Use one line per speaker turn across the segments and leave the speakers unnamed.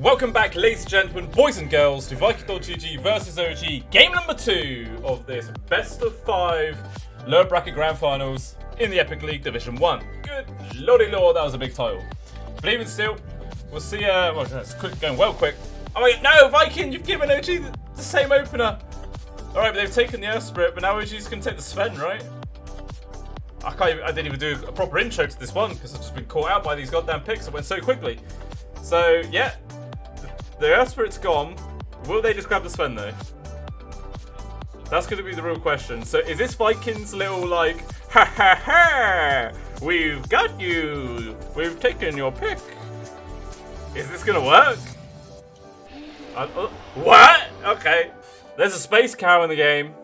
Welcome back, ladies and gentlemen, boys and girls, to Viking.gg versus OG, game number 2 of this best of 5 lower bracket grand finals in the Epic League Division 1. Good lordy lord, that was a big title. But even still, we'll see, well, it's going well quick. Oh wait, no, Viking, you've given OG the same opener. Alright, but they've taken the Earth Spirit, but now OG's going to take the Sven, right? I didn't even do a proper intro to this one, because I've just been caught out by these goddamn picks that went so quickly. So, yeah. The Earth Spirit's gone. Will they just grab the Sven though? That's going to be the real question. So is this Viking's little like, ha ha ha, we've got you, we've taken your pick. Is this going to work? What? Okay. There's a space cow in the game.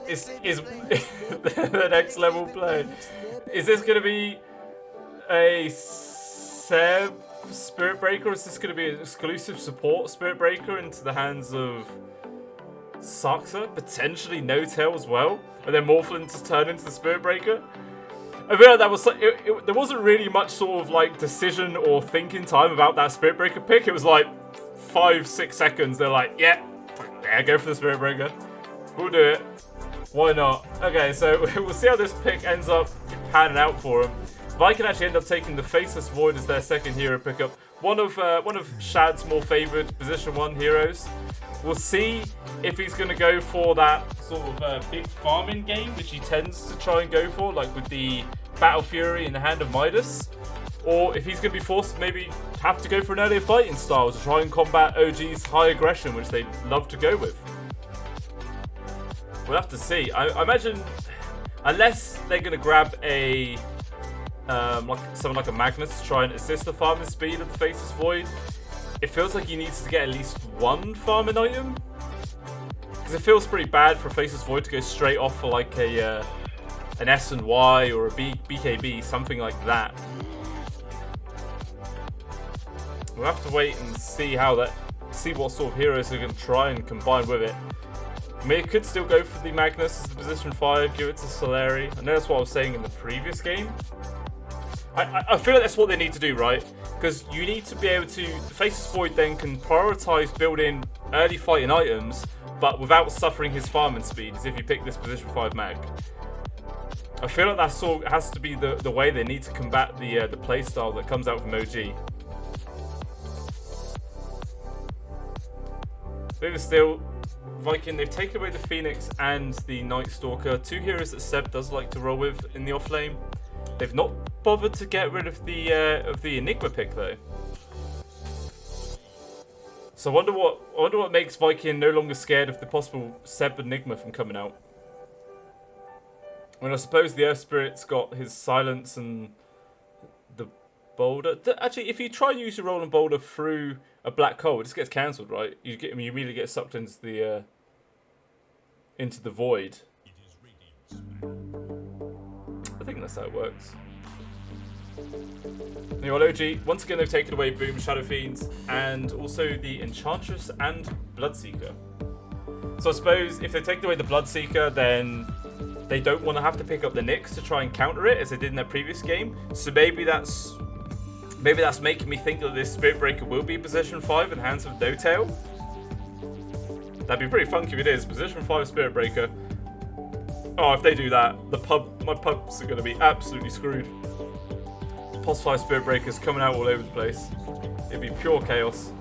Is the next level play. Is this going to be a Seb Spirit Breaker, or is this going to be an exclusive support Spirit Breaker into the hands of Saksa? Potentially No-Tail as well, and then Morphlin to turn into the Spirit Breaker? I feel like that was like, there wasn't really much sort of like decision or thinking time about that Spirit Breaker pick. It was like 5-6 seconds. They're like, yeah, go for the Spirit Breaker. We'll do it. Why not? Okay, so we'll see how this pick ends up panning out for him. Viking actually end up taking the Faceless Void as their second hero pickup. One of Shad's more favoured position 1 heroes. We'll see if he's going to go for that sort of big farming game, which he tends to try and go for, like with the Battle Fury in the hand of Midas. Or if he's going to be forced to maybe have to go for an earlier fighting style to try and combat OG's high aggression, which they love to go with. We'll have to see. I imagine, unless they're going to grab a someone like a Magnus to try and assist the farming speed of the Faceless Void, it feels like he needs to get at least one farming item. Because it feels pretty bad for Faceless Void to go straight off for like an S and Y or a BKB, something like that. We'll have to wait and see what sort of heroes are going to try and combine with it. I mean, it could still go for the Magnus as the position 5, give it to Solari. I know that's what I was saying in the previous game. I feel like that's what they need to do, right? Because you need to be able to... Faceless Void then can prioritise building early fighting items, but without suffering his farming speed, as if you pick this position 5 mag. I feel like that sort of has to be the way they need to combat the playstyle that comes out from OG. But even still, Viking, they've taken away the Phoenix and the Night Stalker, 2 heroes that Seb does like to roll with in the offlane. They've not bothered to get rid of the Enigma pick though. So I wonder what makes Viking no longer scared of the possible Seb Enigma from coming out. I mean, I suppose the Earth Spirit's got his silence and the boulder. Actually, if you try and use your rolling boulder through a black hole, it just gets cancelled, right? You immediately get sucked into the void. I think that's how it works. Anyway, OG, once again they've taken away Boom, Shadow Fiends, and also the Enchantress and Bloodseeker. So I suppose if they've taken away the Bloodseeker, then they don't want to have to pick up the Nyx to try and counter it, as they did in their previous game. So maybe that's making me think that this Spirit Breaker will be position 5 in hands of No-Tail. That'd be pretty funky if it is. Position 5 Spirit Breaker. Oh, if they do that, my pubs are going to be absolutely screwed. Pos 5 Spirit Breakers coming out all over the place. It'd be pure chaos.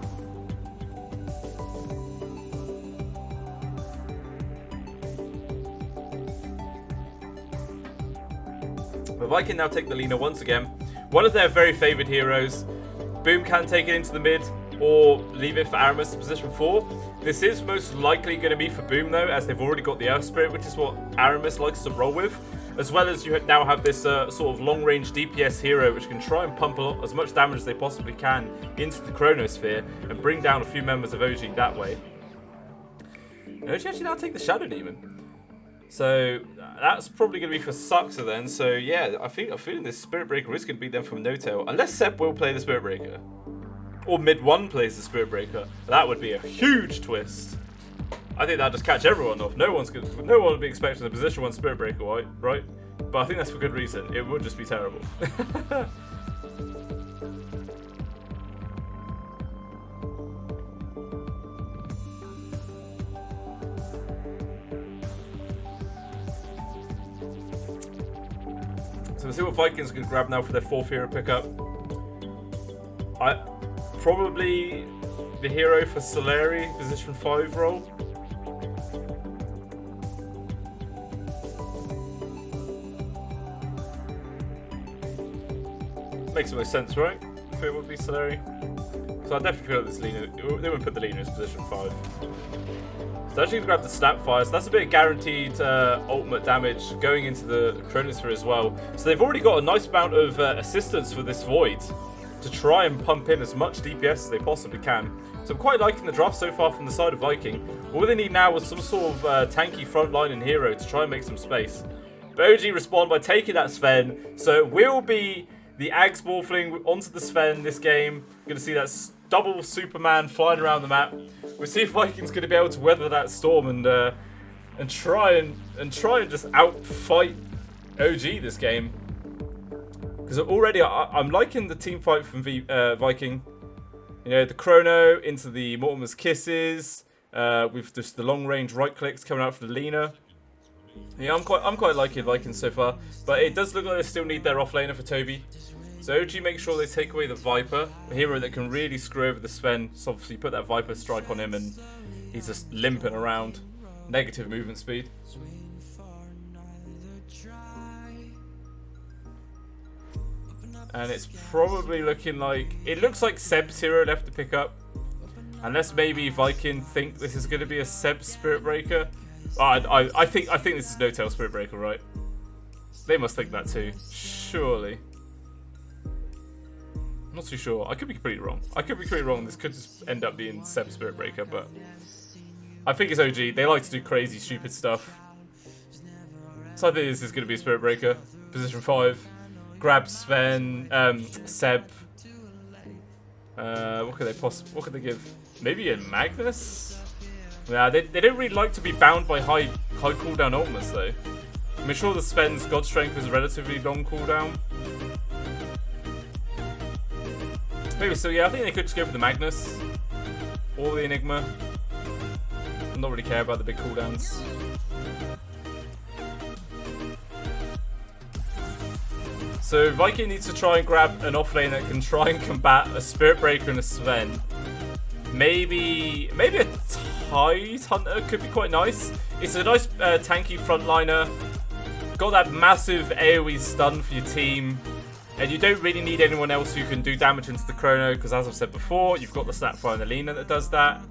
But Viking now take the Lina once again. One of their very favoured heroes. Boom can take it into the mid or leave it for Aramis to position 4. This is most likely going to be for Boom though, as they've already got the Earth Spirit, which is what Aramis likes to roll with. As well as you now have this sort of long-range DPS hero, which can try and pump as much damage as they possibly can into the Chronosphere and bring down a few members of OG that way. And OG actually now take the Shadow Demon. So that's probably going to be for Saksa then. So yeah, I'm feeling this Spirit Breaker is going to be them from No-Tail. Unless Seb will play the Spirit Breaker. Or mid 1 plays the Spirit Breaker. That would be a huge twist. I think that'd just catch everyone off. No one would be expecting a position 1 Spirit Breaker, right? But I think that's for good reason. It would just be terrible. Let's see what Vikings can grab now for their 4th hero pickup. Probably the hero for Soleri, position 5 role. Makes the most sense, right? If it would be Soleri. So I definitely feel like this Lina, they would put the Lina in position 5. So actually grab the Snapfire, so that's a bit of guaranteed ultimate damage going into the Chronosphere as well. So they've already got a nice amount of assistance for this Void to try and pump in as much DPS as they possibly can. So I'm quite liking the draft so far from the side of Viking. All they need now is some sort of tanky frontline and hero to try and make some space. But OG respond by taking that Sven, so it will be the Ags Morphling onto the Sven this game. You're going to see that double Superman flying around the map. We'll see if Viking's going to be able to weather that storm and try and just outfight OG this game. Because already I'm liking the team fight from Viking. You know, the Chrono into the Mortimer's Kisses, with just the long range right clicks coming out for the Lina. Yeah, I'm quite liking Vikings so far, but it does look like they still need their offlaner for Toby. So OG make sure they take away the Viper, a hero that can really screw over the Sven. So obviously put that Viper strike on him and he's just limping around. Negative movement speed. And it's probably looking like, it looks like Seb's hero left to pick up. Unless maybe Viking think this is going to be a Seb Spirit Breaker. I think this is No-Tail Spirit Breaker, right? They must think that too, surely. I'm not too sure. I could be completely wrong. This could just end up being Seb Spirit Breaker, but I think it's OG. They like to do crazy, stupid stuff. So I think this is going to be a Spirit Breaker. Position 5. Grab Sven, Seb. What could they give? Maybe a Magnus? Yeah, they don't really like to be bound by high cooldown ultimates though. I'm sure the Sven's God Strength is a relatively long cooldown. Maybe so, yeah, I think they could just go for the Magnus. Or the Enigma. I don't really care about the big cooldowns. So Viking needs to try and grab an offlane that can try and combat a Spirit Breaker and a Sven. Maybe a Tide Hunter could be quite nice. It's a nice tanky frontliner. Got that massive AoE stun for your team. And you don't really need anyone else who can do damage into the Chrono, because as I've said before, you've got the Snapfire and the Lina that does that.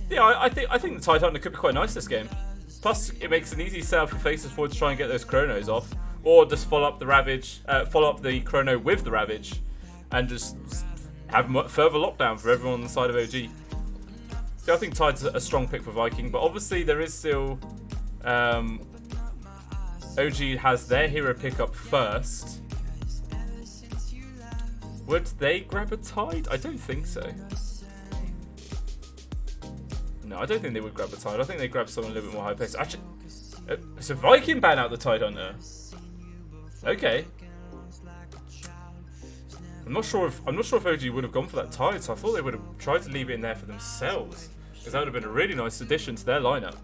Yeah, I think the Tide Hunter could be quite nice this game. Plus, it makes an easy setup for Faceless Void to try and get those Chronos off. Or just follow up the Ravage, follow up the Chrono with the Ravage, and just have further lockdown for everyone on the side of OG. So I think Tide's a strong pick for Viking, but obviously there is still OG has their hero pick up first. Would they grab a Tide? I don't think so. No, I don't think they would grab a Tide. I think they grab someone a little bit more high pace. Actually, so Viking ban out the Tide Hunter. Okay. I'm not sure if OG would have gone for that Tide, so I thought they would have tried to leave it in there for themselves, because that would have been a really nice addition to their lineup.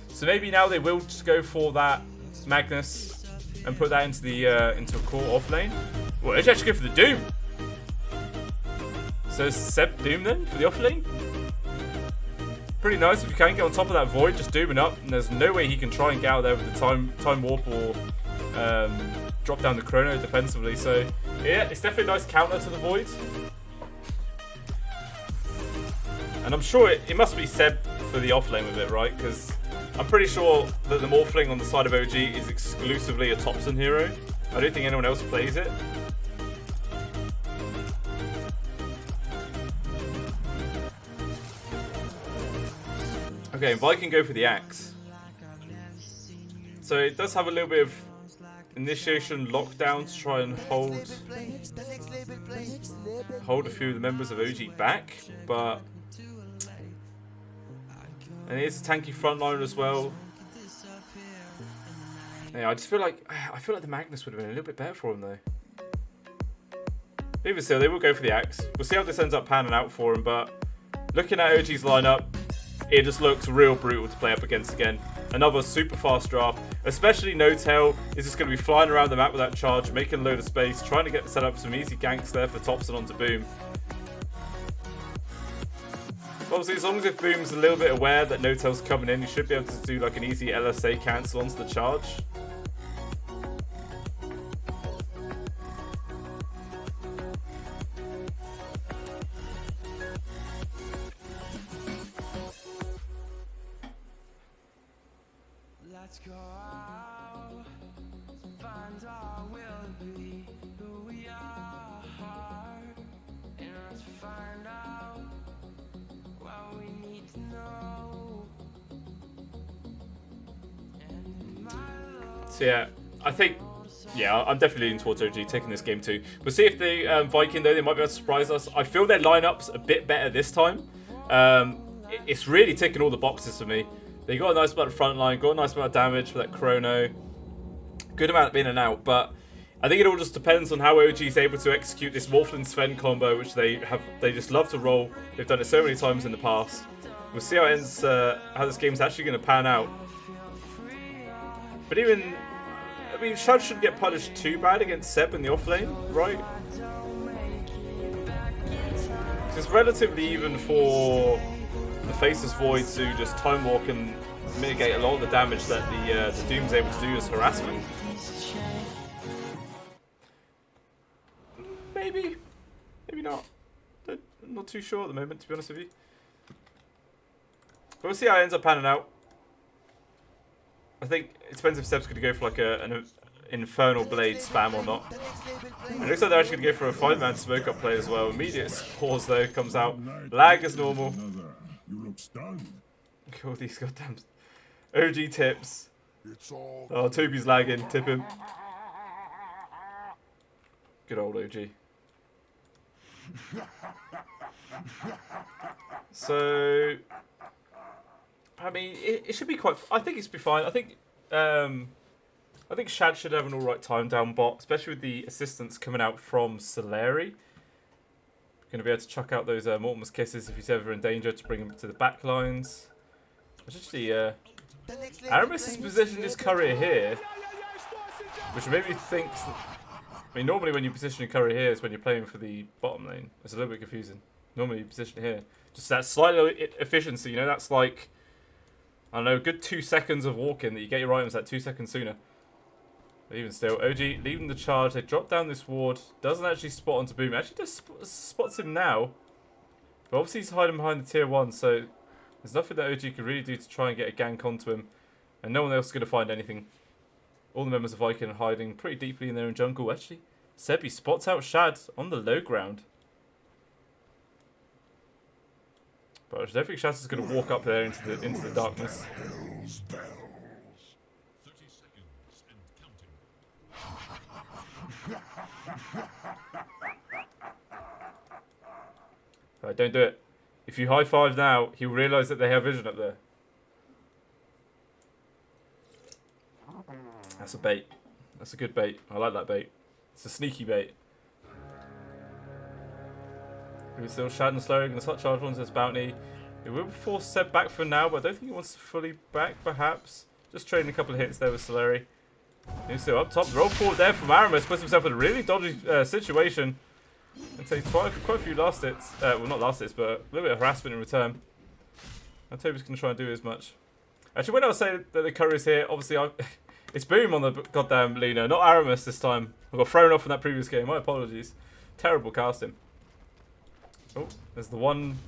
So maybe now they will just go for that Magnus and put that into the into a core off lane. Well, let's actually go for the Doom. So Seb Doom then for the off lane. Pretty nice if you can get on top of that Void, just Dooming up, and there's no way he can try and get out there with the time warp or drop down the Chrono defensively. So yeah, it's definitely a nice counter to the Void. And I'm sure it must be Seb for the offlane with it, right? Because I'm pretty sure that the Morphling on the side of OG is exclusively a Thompson hero. I don't think anyone else plays it. Okay, Viking go for the axe. So it does have a little bit of initiation lockdown to try and hold a few of the members of OG back, but and it's a tanky frontliner as well. Yeah, I feel like the Magnus would have been a little bit better for him though. Even still, they will go for the axe. We'll see how this ends up panning out for him, but looking at OG's lineup, it just looks real brutal to play up against again. Another super fast draft. Especially No-Tail is just going to be flying around the map with that charge, making a load of space, trying to get set up some easy ganks there for Topson onto Boom. Obviously, as long as if Boom's a little bit aware that No-Tail's coming in, you should be able to do like an easy LSA cancel onto the charge.
Let's go out, find our will be who we are, and let's find out what we need to know.
So yeah, I think, yeah, I'm definitely leaning towards OG taking this game too. We'll see if the Viking, though, they might be able to surprise us. I feel their lineup's a bit better this time. It's really ticking all the boxes for me. They got a nice amount of front line, got a nice amount of damage for that Chrono. Good amount of in and out, but I think it all just depends on how OG is able to execute this Morphlin Sven combo, which they just love to roll. They've done it so many times in the past. We'll see how it ends, how this game's actually going to pan out. But even, I mean, Shad shouldn't get punished too bad against Seb in the offlane, right? It's relatively even for the Faceless Void to just time walk and mitigate a lot of the damage that the Doom's able to do as harassment. Maybe not. I'm not too sure at the moment, to be honest with you. But we'll see how it ends up panning out. I think it depends if Seb's going to go for like an Infernal Blade spam or not. It looks like they're actually going to go for a 5-man smoke up play as well. Immediate pause though comes out. Lag as normal.
You look stunned.
All these goddamn OG tips. Oh, Toby's lagging. Tip him. Good old OG. So, I mean, it should be quite. I think it's be fine. I think Shad should have an alright time down bot, especially with the assistance coming out from Soleri. Going to be able to chuck out those Mortimer's Kisses if he's ever in danger to bring him to the back lines. Actually, Aramis has positioned his courier here, which made me think. I mean, normally when you position a courier here is when you're playing for the bottom lane. It's a little bit confusing. Normally you position it here. Just that slight efficiency, you know, that's like, I don't know, a good 2 seconds of walking that you get your items at 2 seconds sooner. But even still, OG leaving the charge. They drop down this ward. Doesn't actually spot onto Boom. Actually just spots him now. But obviously he's hiding behind the tier 1, so there's nothing that OG can really do to try and get a gank onto him. And no one else is going to find anything. All the members of Viking are hiding pretty deeply in their own jungle. Actually, Sebi spots out Shad on the low ground. But I don't think Shad is going to walk up there into the darkness. Right, don't do it. If you high five now, he'll realise that they have vision up there. That's a bait. That's a good bait. I like that bait. It's a sneaky bait. He's still Shad and Slurry going to start charge onto this bounty. It will force Seb back for now, but I don't think he wants to fully back, perhaps. Just trading a couple of hits there with Slurry. He's still up top. Roll forward there from Aramis. Puts himself in a really dodgy situation. And takes quite a few last hits. Well, not last hits, but a little bit of harassment in return. And Toby's going to try and do as much. Actually, when I was saying that the courier's here, obviously it's Boom on the goddamn Lina, not Aramis this time. I got thrown off in that previous game. My apologies. Terrible casting. Oh, there's the one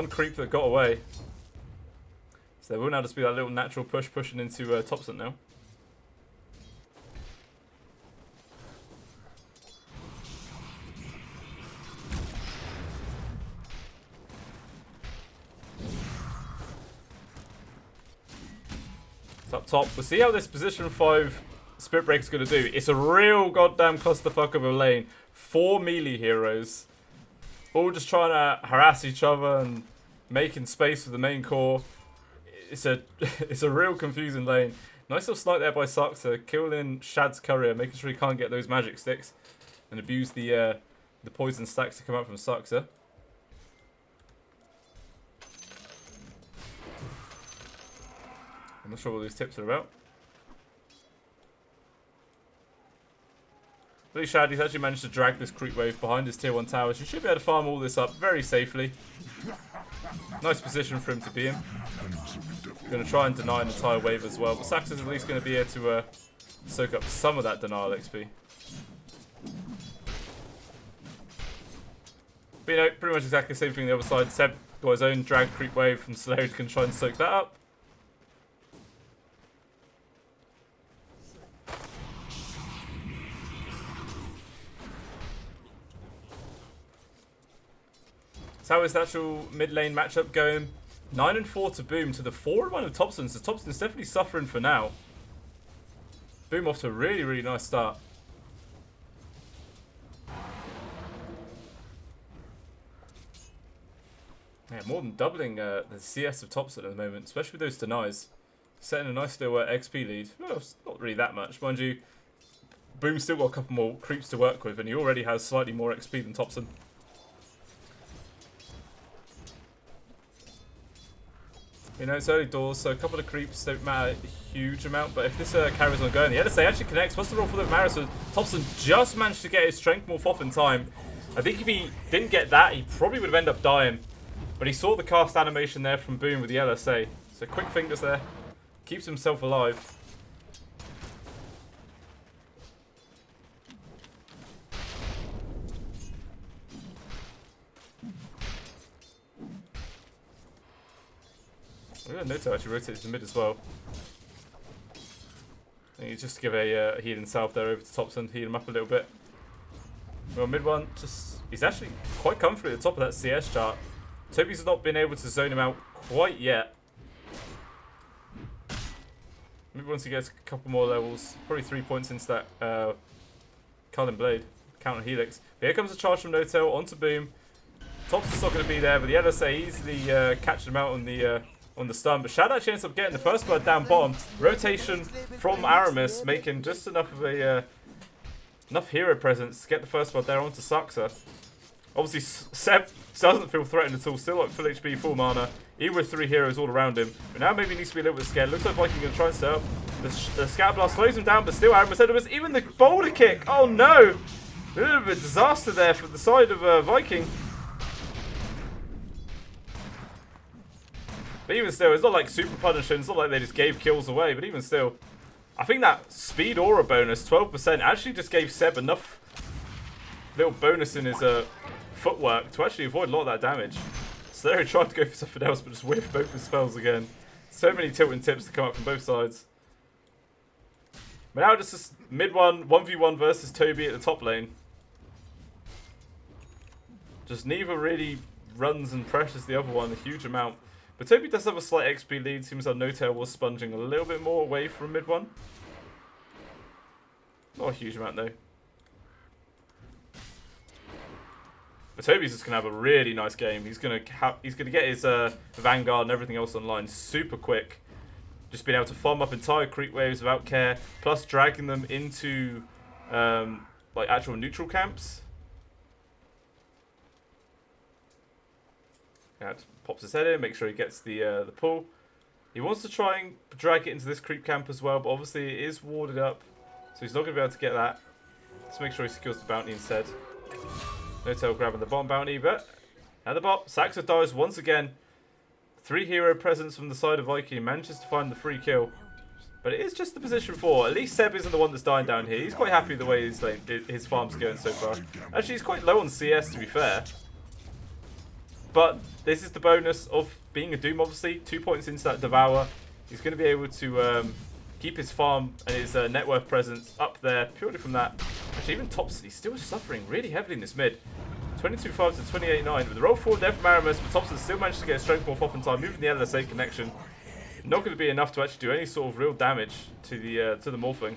creep that got away. So there will now just be that little natural pushing into Topson now. Up top, we'll see how this position 5 Spirit Breaker is going to do. It's a real goddamn clusterfuck of a lane. 4 melee heroes, all just trying to harass each other and making space for the main core. It's a real confusing lane. Nice little snipe there by Saxa, killing Shad's courier, making sure he can't get those magic sticks and abuse the poison stacks to come out from Saxa. I'm not sure what these tips are about. At least Shaddy's actually managed to drag this creep wave behind his tier 1 towers. You should be able to farm all this up very safely. Nice position for him to be in. Going to try and deny an entire wave as well. But Sax is at least going to be able to soak up some of that denial XP. But you know, pretty much exactly the same thing on the other side. Seb got his own drag creep wave from Slayer, can try and soak that up. So how is the actual mid lane matchup going? 9-4 to Boom to the 4-1 of Topson. So Topson's definitely suffering for now. Boom off to a really, really nice start. Yeah, more than doubling the CS of Topson at the moment, especially with those denies. Setting a nice little XP lead. Well, it's not really that much. Mind you, Boom's still got a couple more creeps to work with, and he already has slightly more XP than Topson. You know, it's early doors, so a couple of creeps don't matter a huge amount, but if this carries on going, the LSA actually connects. What's the roll for the Maris? So Topson just managed to get his strength morph off in time. I think if he didn't get that, he probably would have ended up dying. But he saw the cast animation there from Boom with the LSA. So quick fingers there. Keeps himself alive. Oh, yeah, Noto actually rotates to mid as well. I think he's just to give a healing salve there over to Topson, heal him up a little bit. Well, mid one, he's actually quite comfortably at the top of that CS chart. Toby's not been able to zone him out quite yet. Maybe once he gets a couple more levels, probably 3 points into that Cullen Blade, counter Helix. But here comes a charge from Noto onto Boom. Topson's not going to be there, but the LSA easily catches him out on the stun. But Shad actually ends up getting the first blood down bottom. Rotation from Aramis, making just enough of a enough hero presence to get the first blood there onto Saxa. Obviously, Seb doesn't feel threatened at all. Still like full HP, full mana. Even with 3 heroes all around him. But now maybe he needs to be a little bit scared. Looks like Viking going to try and set up. The Scatter Blast slows him down, but still Aramis ahead of us. Even the boulder kick. Oh no! A little bit of a disaster there for the side of Viking. But even still, it's not like super punishing. It's not like they just gave kills away. But even still, I think that speed aura bonus, 12%, actually just gave Seb enough little bonus in his footwork to actually avoid a lot of that damage. So there he tried to go for something else, but just whiffed both his spells again. So many tilting tips to come up from both sides. But now just this mid one, 1v1 versus Toby at the top lane. Just neither really runs and pressures the other one a huge amount. But Toby does have a slight XP lead. Seems like Notail was sponging a little bit more away from mid one. Not a huge amount though. But Toby's just gonna have a really nice game. He's gonna get his Vanguard and everything else online super quick. Just being able to farm up entire creep waves without care, plus dragging them into like actual neutral camps. Yeah, just pops his head in, make sure he gets the pull. He wants to try and drag it into this creep camp as well, but obviously it is warded up, so he's not gonna be able to get that. Let's make sure he secures the bounty instead. Notail grabbing the bottom bounty, but at the bot, Saxa dies once again. 3 hero presence from the side of Viking, manages to find the free kill. But it is just the position 4. At least Seb isn't the one that's dying down here. He's quite happy the way his farm's going so far. Actually, he's quite low on CS to be fair. But this is the bonus of being a Doom, obviously. 2 points into that Devour. He's going to be able to keep his farm and his net worth presence up there purely from that. Actually, even Topson, he's still suffering really heavily in this mid. 22-5 to 28-9. With the roll forward there from Aramis, but Topson still managed to get a strength morph off in time, moving the LSA connection. Not going to be enough to actually do any sort of real damage to the Morphling.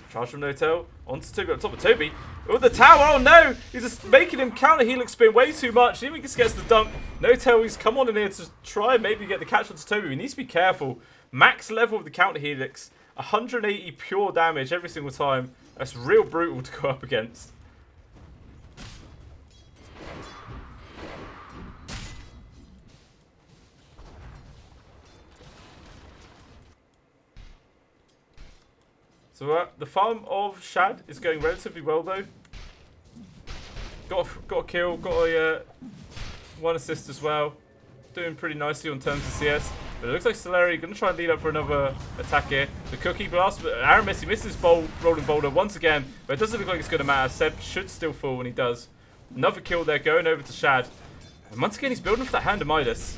Charge from Notail. Onto Toby on top of Toby. Oh, the tower! Oh no! He's just making him counter Helix spin way too much. He even just gets the dunk. Notail, he's come on in here to try and maybe get the catch onto Toby. He needs to be careful. Max level of the counter Helix. 180 pure damage every single time. That's real brutal to go up against. So the farm of Shad is going relatively well though. Got a kill, got a 1 assist as well. Doing pretty nicely on terms of CS. But it looks like Soleri going to try and lead up for another attack here. The Cookie Blast, but Aramis, he misses Rolling Boulder once again. But it doesn't look like it's going to matter. Seb should still fall when he does. Another kill there, going over to Shad. And once again, he's building for that Hand of Midas.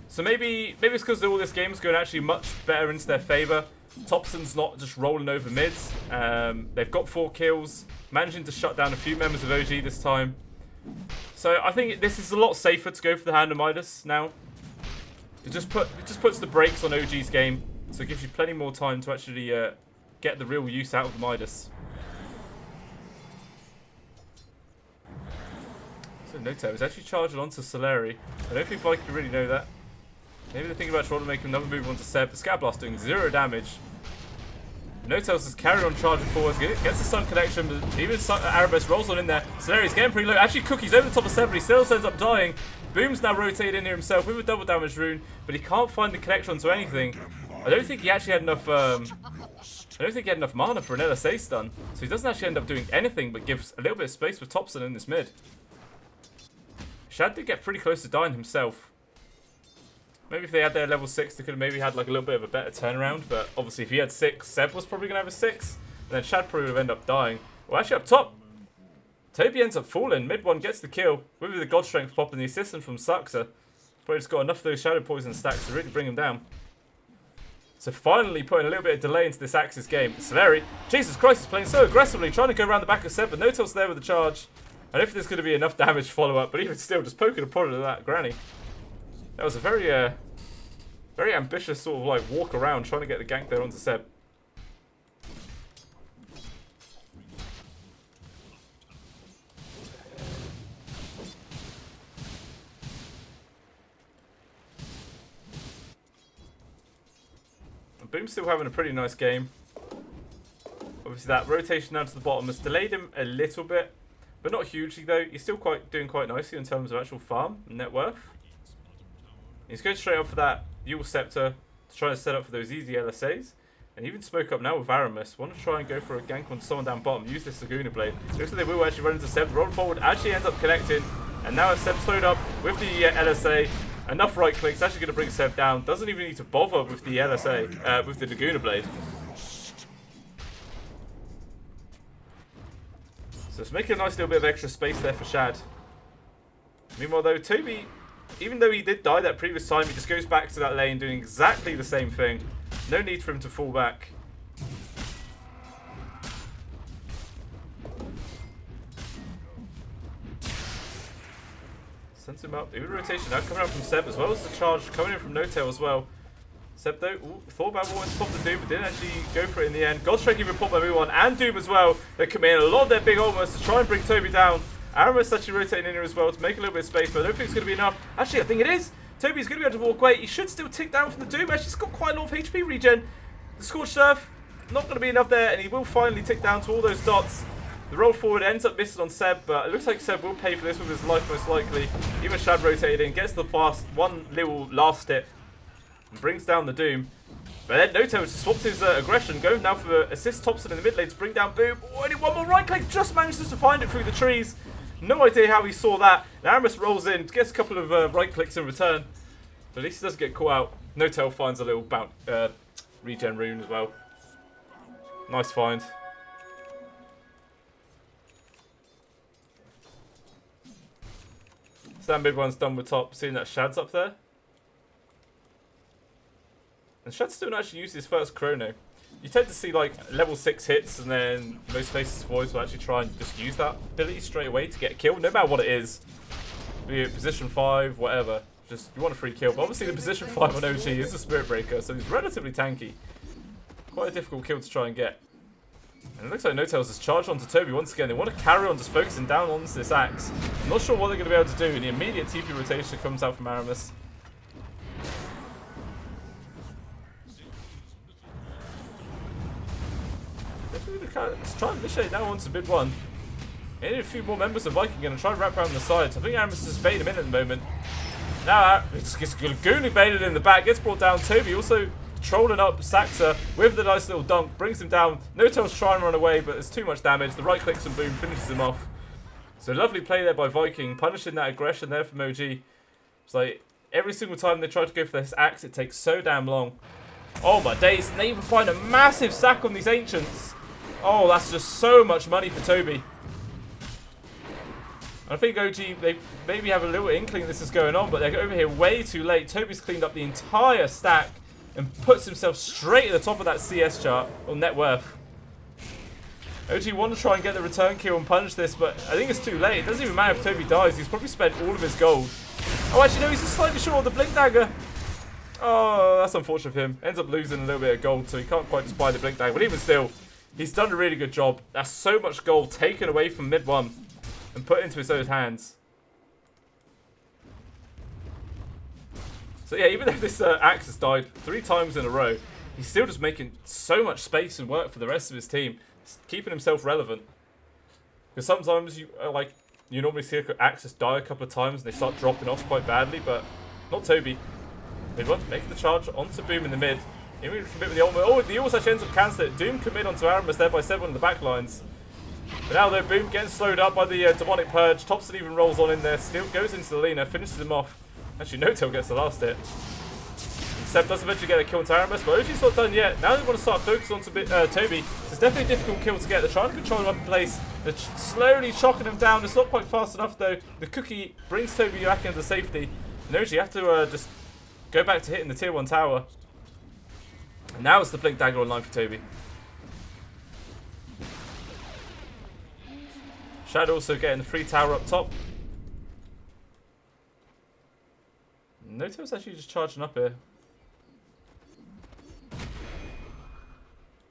So maybe it's because all this game is going actually much better into their favour. Topson's not just rolling over mids. They've got 4 kills, managing to shut down a few members of OG this time. So I think this is a lot safer to go for the Hand of Midas now. It just puts the brakes on OG's game, so it gives you plenty more time to actually get the real use out of the Midas. So Notel is actually charging onto Soleri. I don't think Viking really know that. Maybe they're thinking about trying to make another move onto Seb. The Scat Blast doing 0 damage. Notel's just carry on charging forwards, gets the stun connection, but even Arabes rolls on in there. Soleri's getting pretty low. Actually, Cookie's over the top of Seb, but he still ends up dying. Boom's now rotated in here himself with a double damage rune, but he can't find the connection onto anything. I don't think he actually had enough. I don't think he had enough mana for an LSA stun, so he doesn't actually end up doing anything, but gives a little bit of space for Topson in this mid. Shad did get pretty close to dying himself. Maybe if they had their level 6, they could have maybe had like a little bit of a better turnaround. But obviously, if he had 6, Seb was probably going to have a 6. And then Shad probably would have ended up dying. Well, actually, up top, Toby ends up falling. Mid one gets the kill. With the God Strength popping the assistance from Saxa. Probably just got enough of those Shadow Poison stacks to really bring him down. So finally putting a little bit of delay into this Axis game. Soleri, Jesus Christ, he's playing so aggressively, trying to go around the back of Seb, but Notel's there with the charge. I don't think there's going to be enough damage to follow up, but even still, just poking a prod of that Granny. That was a very ambitious sort of like walk around trying to get the gank there onto Seb. And Boom's still having a pretty nice game. Obviously that rotation down to the bottom has delayed him a little bit, but not hugely though. He's still doing quite nicely in terms of actual farm and net worth. He's going straight up for that Yule Scepter to try and set up for those easy LSAs. And even smoke up now with Aramis. Want to try and go for a gank on someone down bottom. Use this Laguna Blade. Looks like they will actually run into Seb. Roll forward. Actually ends up connecting. And now Seb slowed up with the LSA. Enough right clicks. Actually going to bring Seb down. Doesn't even need to bother with the LSA. With the Laguna Blade. So it's making a nice little bit of extra space there for Shad. Meanwhile though, Toby, even though he did die that previous time, he just goes back to that lane doing exactly the same thing. No need for him to fall back. Sends him up. Even rotation now coming out from Seb as well as the charge coming in from Notel as well. Seb though, thought about wanting to pop the Doom, but didn't actually go for it in the end. Godstrike even popped by Muon and Doom as well. They're coming in a lot of their big ultimates to try and bring Toby down. Aramis actually rotating in here as well to make a little bit of space, but I don't think it's going to be enough. Actually, I think it is. Toby's going to be able to walk away. He should still tick down from the Doom. Actually, he's got quite a lot of HP regen. The Scorched Earth, not going to be enough there, and he will finally tick down to all those dots. The roll forward ends up missing on Seb, but it looks like Seb will pay for this with his life most likely. Even Shad rotated in, gets the fast one little last hit, and brings down the Doom. But then Notel just swapped his aggression, going now for assist Topson in the mid lane to bring down Boom. Oh, only one more right click, just manages to find it through the trees. No idea how he saw that. And Aramis rolls in, gets a couple of right clicks in return. But at least he doesn't get caught out. Notel finds a little regen rune as well. Nice find. Stand mid one's done with top, seeing that Shad's up there. And Shad still not actually used his first chrono. You tend to see like level 6 hits and then most faces voids will actually try and just use that ability straight away to get a kill, no matter what it is. Be it position 5, whatever. Just you want a free kill. But obviously the position 5 on OG is a Spirit Breaker, so he's relatively tanky. Quite a difficult kill to try and get. And it looks like Notel's has charged onto Toby once again. They want to carry on just focusing down onto this axe. I'm not sure what they're going to be able to do, and the immediate TP rotation comes out from Aramis. Let's try and initiate now onto mid one. They need a few more members of Viking going to try and wrap around the sides. I think Aramis is baiting him in at the moment. Now he just gets Lagoon baited in the back, gets brought down. Toby also trolling up Saxa with the nice little dunk, brings him down. No-Tail's trying to run away, but there's too much damage. The right clicks and boom, finishes him off. So lovely play there by Viking, punishing that aggression there from OG. It's like every single time they try to go for this axe, it takes so damn long. Oh my days, and they even find a massive sack on these Ancients. Oh, that's just so much money for Toby. I think OG, they maybe have a little inkling this is going on, but they're over here way too late. Toby's cleaned up the entire stack and puts himself straight at the top of that CS chart, or net worth. OG want to try and get the return kill and punish this, but I think it's too late. It doesn't even matter if Toby dies. He's probably spent all of his gold. Oh, actually, no, he's just slightly short of the Blink Dagger. Oh, that's unfortunate for him. Ends up losing a little bit of gold, so he can't quite just buy the Blink Dagger. But even still, he's done a really good job. That's so much gold taken away from mid one and put into his own hands. So yeah, even though this axe has died 3 times in a row, he's still just making so much space and work for the rest of his team, keeping himself relevant. Because sometimes you normally see axes die a couple of times and they start dropping off quite badly, but not Toby. Mid one, making the charge onto Boom in the mid. Even commit with the ultimate. Oh, the ult actually ends up cancelling it. Doom commit onto Aramis there by 7 on the back lines. But now though, Boom getting slowed up by the demonic purge. Thompson even rolls on in there, still goes into the Lina, finishes him off. Actually, No-Tail gets the last hit. Seb does eventually get a kill on Aramis, but OG's not done yet. Now they want to start focusing on Toby. It's definitely a difficult kill to get. They're trying to control him up in place. They're slowly chocking him down. It's not quite fast enough though. The cookie brings Toby back into safety. And OG have to just go back to hitting the tier 1 tower. And now it's the Blink Dagger online for Toby. Shadow also getting the free tower up top. No-Tail's actually just charging up here.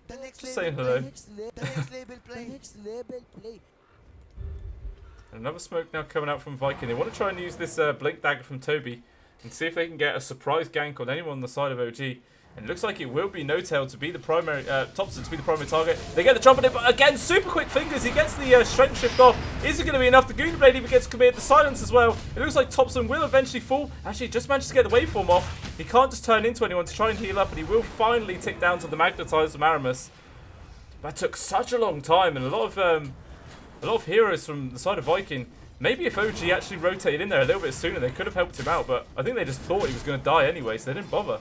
Just saying hello. Another smoke now coming out from Viking. They want to try and use this Blink Dagger from Toby and see if they can get a surprise gank on anyone on the side of OG. And it looks like it will be No-Tail to be the primary, Thompson to be the primary target. They get the jump on it, but again, super quick fingers. He gets the strength shift off. Is it going to be enough? The Gooner Blade even gets committed. The silence as well. It looks like Thompson will eventually fall. Actually, just managed to get the waveform off. He can't just turn into anyone to try and heal up, and he will finally tick down to the Magnetize from Aramis. That took such a long time, and a lot of heroes from the side of Viking. Maybe if OG actually rotated in there a little bit sooner, they could have helped him out, but I think they just thought he was going to die anyway, so they didn't bother.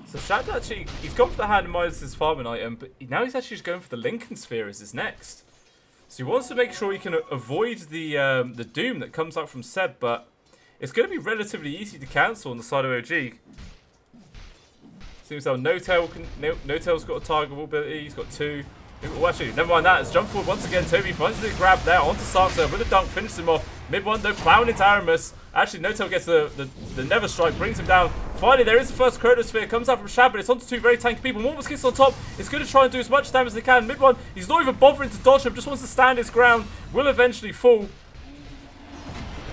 So Shad actually, he's gone for the Hand of Midas' farming item, but now he's actually just going for the Lincoln Sphere as his next. So he wants to make sure he can avoid the Doom that comes out from Seb, but it's going to be relatively easy to cancel on the side of OG. Seems like No-Tail's got a target ability, he's got 2. Oh, actually, never mind that. It's jump forward once again. Toby finds the grab there onto Saxa with a dunk, finishes him off. Mid one though, plowing into Aramis. Actually, No-Tail gets the Never Strike, brings him down. Finally, there is the first Chronosphere. Comes out from Shad, but it's onto 2 very tanky people. Mormos kicks on top. It's going to try and do as much damage as they can. Mid one, he's not even bothering to dodge him, just wants to stand his ground. Will eventually fall.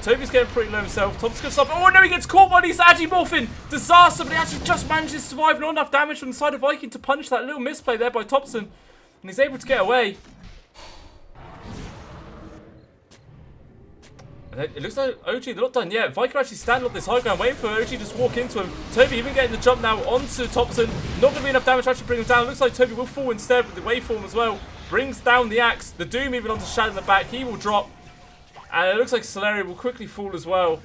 Toby's getting pretty low himself. Thompson gets up. Oh no, he gets caught by these Agimorphin. Disaster, but he actually just manages to survive. Not enough damage from the side of Viking to punish that little misplay there by Thompson. And he's able to get away. And it looks like OG, they're not done yet. Viking actually standing up this high ground, waiting for OG to just walk into him. Toby even getting the jump now onto Thompson. Not going to be enough damage to actually bring him down. Looks like Toby will fall instead with the waveform as well. Brings down the axe. The Doom even onto Shad in the back. He will drop. And it looks like Solari will quickly fall as well.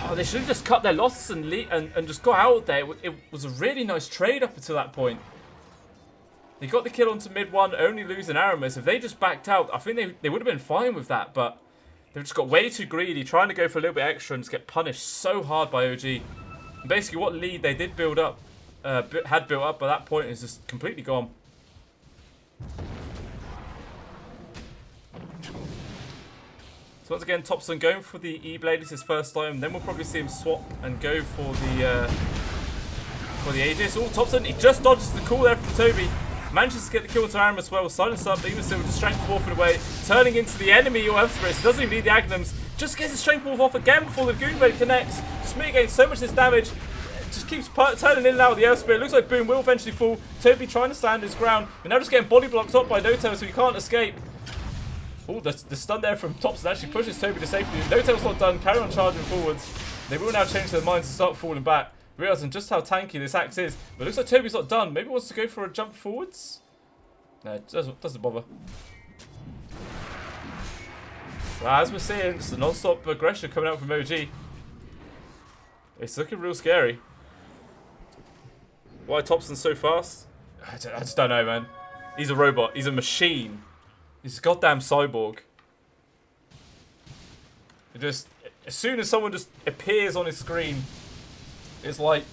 Oh, they should have just cut their losses and just got out there. It was a really nice trade up until that point. They got the kill onto mid one, only losing Aramis. If they just backed out, I think they would have been fine with that. But they've just got way too greedy, trying to go for a little bit extra and just get punished so hard by OG. And basically, what lead they did build up, had built up by that point is just completely gone. So once again, Thompson going for the E-Blade is his first time. Then we'll probably see him swap and go for the Aegis. Oh, Thompson, he just dodges the call there from Toby. Manages to get the kill to Aramis as well. Silence up, even still just strength warping away. Turning into the enemy or Earth Spirits. Doesn't even need the Agnums. Just gets the strength wolf off again before the Goon Blade connects. Just mitigating so much of this damage. Just keeps turning in and out of the Earth Spirit. Looks like Boom will eventually fall. Toby trying to stand his ground, but now just getting body blocked up by No-Tail, so he can't escape. Oh, the stun there from Topson actually pushes Toby to safety. No-Tail's not done. Carry on charging forwards. They will now change their minds and start falling back, realizing just how tanky this axe is. But it looks like Toby's not done. Maybe he wants to go for a jump forwards? No, it doesn't bother. Well, as we're seeing, it's a non-stop aggression coming out from OG. It's looking real scary. Why Topson's so fast? I just don't know, man. He's a robot. He's a machine. He's a goddamn cyborg. It just, as soon as someone just appears on his screen, it's like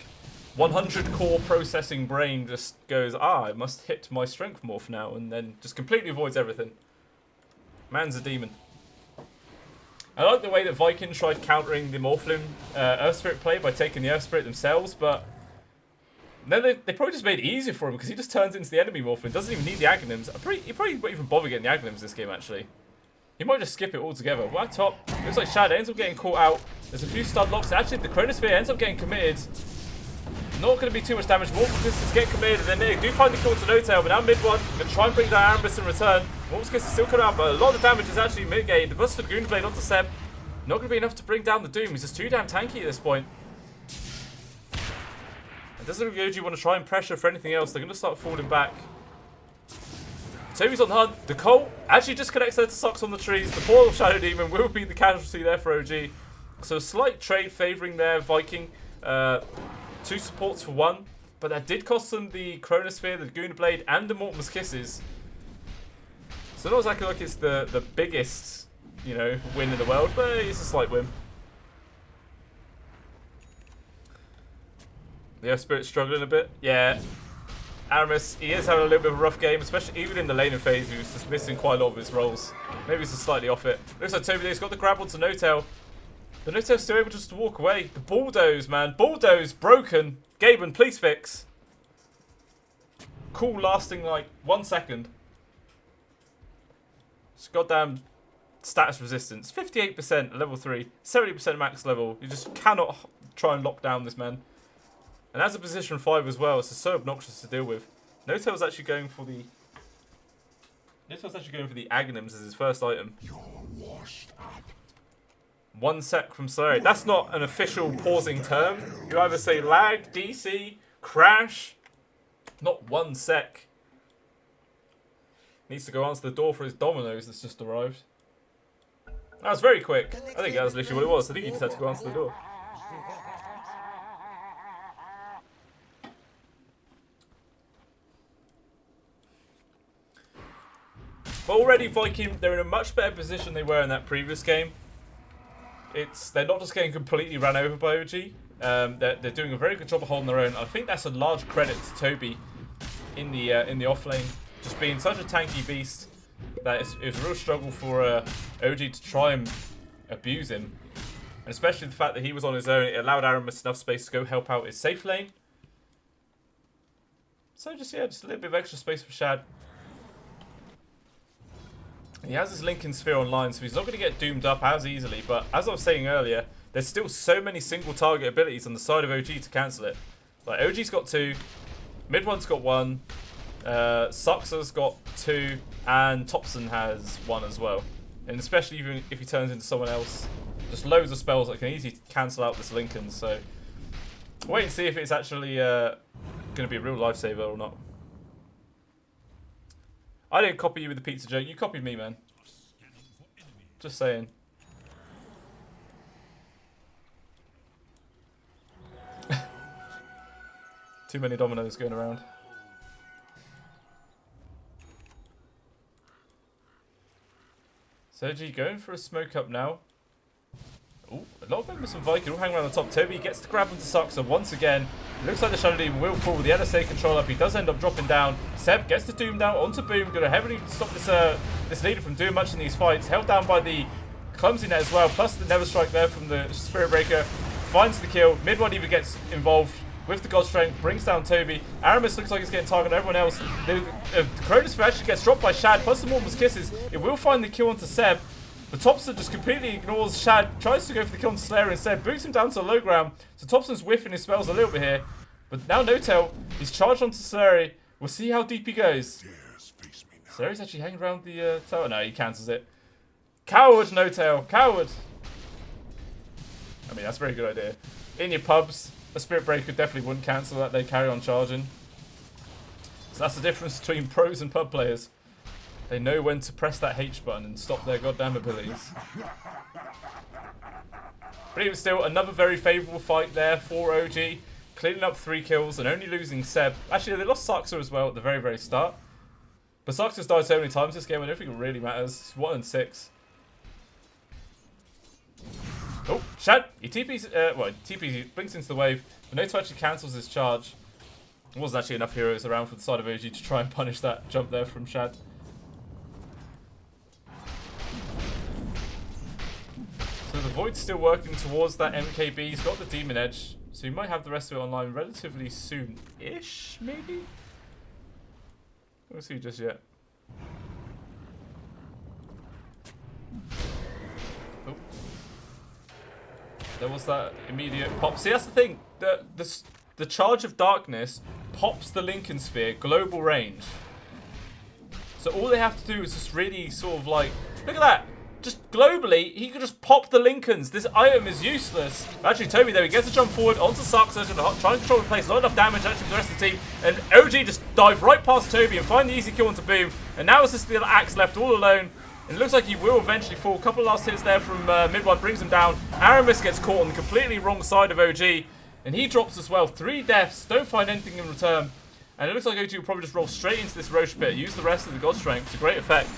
100 core processing brain just goes, I must hit my strength morph now, and then just completely avoids everything. Man's a demon. I like the way that Viking tried countering the Morphling Earth Spirit play by taking the Earth Spirit themselves, but then they probably just made it easier for him because he just turns into the enemy Morphling. Doesn't even need the Aghanims. He probably won't even bother getting the Aghanims this game, actually. He might just skip it altogether. Right top, looks like Shad ends up getting caught out. There's a few stun locks. Actually, the Chronosphere ends up getting committed. Not going to be too much damage. Morph Kisses get committed, and then they do find the kill to No-Tail, but now mid one, going to try and bring down Aramis in return. Morph Kisses still coming out, but a lot of the damage is actually mitigated. The bust of Goon Blade onto Seb. Not going to be enough to bring down the Doom. He's just too damn tanky at this point. It doesn't look like OG want to try and pressure for anything else. They're going to start falling back. Toby's on the hunt. The Colt actually just connects there to Socks on the trees. The Ball of Shadow Demon will be the casualty there for OG. So a slight trade favouring their Viking. 2 supports for 1. But that did cost them the Chronosphere, the Guna Blade, and the Mortimer's Kisses. So not exactly like it's the biggest, you know, win in the world, but it's a slight win. The Earth Spirit's struggling a bit. Yeah. Aramis, he is having a little bit of a rough game, especially even in the laning phase. He was just missing quite a lot of his rolls. Maybe he's just slightly off it. Looks like Toby Day's got the grab onto No-Tail. The No-Tail's still able just to walk away. The Bulldoze, man. Bulldoze broken. Gaben, please fix. Cool lasting like 1 second. It's goddamn status resistance. 58% at level 3. 70% max level. You just cannot try and lock down this man. And as a position 5 as well, it's so obnoxious to deal with. No-Tail's actually going for the Aghanims as his first item.
You're washed up.
1 sec from Slurry. That's not an official pausing term. You either say lag, DC, crash. Not 1 sec. Needs to go answer the door for his Dominoes that's just arrived. That was very quick. I think that was literally what it was. I think he just had to go answer the door. But already Viking, they're in a much better position they were in that previous game. They're not just getting completely ran over by OG. They're doing a very good job of holding their own. I think that's a large credit to Toby in the off lane, just being such a tanky beast that it's a real struggle for OG to try and abuse him. And especially the fact that he was on his own, it allowed Aramis enough space to go help out his safe lane. So just a little bit of extra space for Shad. He has his Lincoln Sphere online, so he's not going to get doomed up as easily. But as I was saying earlier, there's still so many single target abilities on the side of OG to cancel it. Like OG's got 2, mid one's got 1, Suxa's got 2, and Topson has 1 as well. And especially even if he turns into someone else, just loads of spells that can easily cancel out this Lincoln. So wait and see if it's actually going to be a real lifesaver or not. I didn't copy you with the pizza joke. You copied me, man. Just saying. Too many dominoes going around. Sergi going for a smoke up now. Ooh, a lot of members from Viking all hang around the top. Toby gets the grab into Soxa once again. It looks like the Shadow Demon will fall with the NSA control up. He does end up dropping down. Seb gets the Doom down onto Boom. Going to heavily stop this leader from doing much in these fights. Held down by the Clumsy Net as well. Plus the Never Strike there from the Spirit Breaker. Finds the kill. Mid one even gets involved with the God Strength. Brings down Toby. Aramis looks like he's getting targeted on everyone else. The Chronosphere actually gets dropped by Shad. Plus the Mortimer's Kisses. It will find the kill onto Seb. But Thompson just completely ignores Shad, tries to go for the kill on Slayer instead, boots him down to the low ground. So Thompson's whiffing his spells a little bit here. But now No-Tail, he's charged onto Slayer. We'll see how deep he goes. Slayer's actually hanging around the tower. No, he cancels it. Coward, No-Tail, coward. I mean, that's a very good idea. In your pubs, a Spirit Breaker definitely wouldn't cancel that. They carry on charging. So that's the difference between pros and pub players. They know when to press that H button and stop their goddamn abilities. But even still, another very favourable fight there for OG. Cleaning up 3 kills and only losing Seb. Actually, they lost Saxa as well at the very, very start. But Saxa's died so many times this game, I don't think it really matters. It's 1 and 6. Oh, Shad! He TP's, he blinks into the wave, but No-Tail actually cancels his charge. There wasn't actually enough heroes around for the side of OG to try and punish that jump there from Shad. So the Void's still working towards that MKB. He's got the Demon Edge, so he might have the rest of it online relatively soon-ish, maybe? We'll see just yet. Oh. There was that immediate pop. See, that's the thing. The Charge of Darkness pops the Lincoln Sphere global range. So all they have to do is just really sort of like, look at that. Just globally, he could just pop the Lincolns. This item is useless. Actually, Toby, there he gets a jump forward onto Saxa, trying to control the place. Not enough damage actually for the rest of the team. And OG just dive right past Toby and find the easy kill onto Boom. And now it's just the Axe left all alone. And it looks like he will eventually fall. A couple of last hits there from Mid-One brings him down. Aramis gets caught on the completely wrong side of OG. And he drops as well. 3 deaths. Don't find anything in return. And it looks like OG will probably just roll straight into this Roche pit. Use the rest of the God Strength to great effect.